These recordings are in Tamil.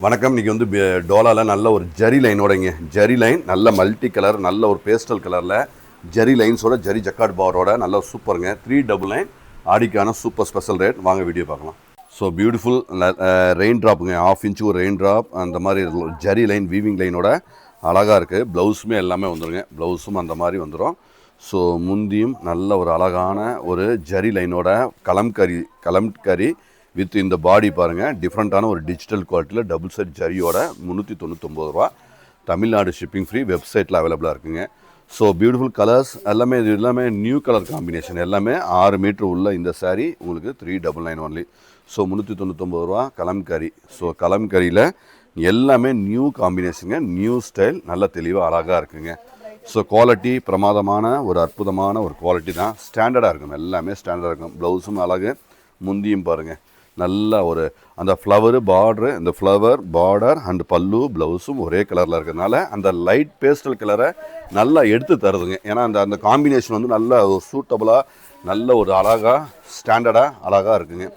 வணக்கம். இன்றைக்கி வந்து டோலாவில் நல்ல ஒரு ஜரி லைனோடங்க, ஜரி லைன் நல்ல மல்டி கலர், நல்ல ஒரு பேஸ்டல் கலரில் ஜரி லைன்ஸோட ஜரி ஜக்கார்ட் பாரோட நல்ல சூப்பருங்க. 399 ஆடிக்கான சூப்பர் ஸ்பெஷல் ரேட். வாங்க வீடியோ பார்க்கலாம். ஸோ பியூட்டிஃபுல் ரெயின் ட்ராப்புங்க, 1/2 இன்ச்சு ஒரு ரெயின் ட்ராப், அந்த மாதிரி ஜரி லைன் வீவிங் லைனோட அழகாக இருக்குது. ப்ளவுஸுமே எல்லாமே வந்துடுங்க, ப்ளவுஸும் அந்த மாதிரி வந்துடும். ஸோ முந்தியும் நல்ல ஒரு அழகான ஒரு ஜரி லைனோட கலம்கரி வித் இந்த பாடி பாருங்கள், டிஃப்ரெண்ட்டான ஒரு டிஜிட்டல் குவாலிட்டியில் டபுள் செட் ஜரியோட 399 ரூபா. தமிழ்நாடு ஷிப்பிங் ஃப்ரீ, வெப்சைட்டில் அவைலபிளாக இருக்குங்க. ஸோ பியூட்டிஃபுல் கலர்ஸ் எல்லாமே, இது எல்லாமே நியூ கலர் காம்பினேஷன், எல்லாமே 6 மீட்ரு உள்ள இந்த சாரீ உங்களுக்கு 399 ஒன்லி. ஸோ 399 ரூபா கலம்கரி. ஸோ கலம்கரியில் எல்லாமே நியூ காம்பினேஷனுங்க, நியூ ஸ்டைல், நல்ல தெளிவாக அழகாக இருக்குங்க. ஸோ குவாலிட்டி பிரமாதமான ஒரு அற்புதமான ஒரு குவாலிட்டி தான், ஸ்டாண்டர்டாக இருக்கும், எல்லாமே ஸ்டாண்டர்டாக இருக்கும். ப்ளவுஸும் அழகு, முந்தியும் பாருங்கள் நல்ல ஒரு அந்த ஃப்ளவரு பார்டரு, இந்த ஃப்ளவர் பார்டர் அண்ட் பல்லு ப்ளவுஸும் ஒரே கலரில் இருக்கிறதுனால அந்த லைட் பேஸ்டல் கலரை நல்லா எடுத்து தருதுங்க. ஏன்னா அந்த காம்பினேஷன் வந்து நல்ல ஒரு சூட்டபுளாக, நல்ல ஒரு அழகாக ஸ்டாண்டர்டாக அழகாக இருக்குங்க.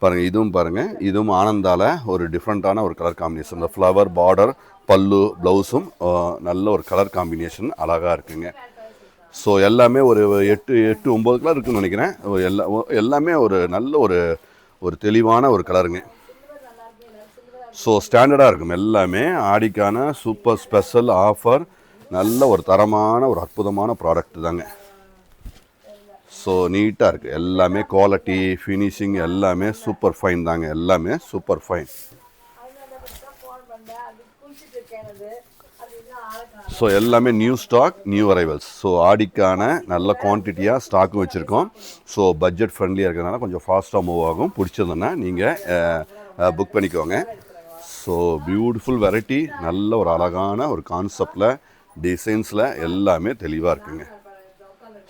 பாருங்கள், இதுவும் பாருங்கள், இதுவும் ஆனந்தால் ஒரு டிஃப்ரெண்ட்டான ஒரு கலர் காம்பினேஷன். இந்த ஃப்ளவர் பார்டர் பல்லு ப்ளவுஸும் நல்ல ஒரு கலர் காம்பினேஷன் அழகாக இருக்குங்க. ஸோ எல்லாமே ஒரு 8-9 கலர் இருக்குதுன்னு நினைக்கிறேன். எல்லாமே ஒரு நல்ல ஒரு தெளிவான ஒரு கலருங்க. ஸோ ஸ்டாண்டர்டாக இருக்கும் எல்லாமே. ஆடிக்கான சூப்பர் ஸ்பெஷல் ஆஃபர், நல்ல ஒரு தரமான ஒரு அற்புதமான ப்ராடக்ட் தாங்க. ஸோ நீட்டாக இருக்குது எல்லாமே, குவாலிட்டி ஃபினிஷிங் எல்லாமே சூப்பர் ஃபைன் தாங்க, எல்லாமே சூப்பர் ஃபைன். ஸோ எல்லாமே new stock, new arrivals. So ஆடிக்கான நல்ல குவான்டிட்டியாக ஸ்டாக்கும் வச்சுருக்கோம். ஸோ பட்ஜெட் ஃப்ரெண்ட்லியாக இருக்கிறதுனால கொஞ்சம் ஃபாஸ்ட்டாக மூவ் ஆகும். பிடிச்சதுன்னா நீங்கள் புக் பண்ணிக்கோங்க. ஸோ பியூட்டிஃபுல் வெரைட்டி, நல்ல ஒரு அழகான ஒரு கான்செப்டில், டிசைன்ஸில் எல்லாமே தெளிவாக இருக்குங்க.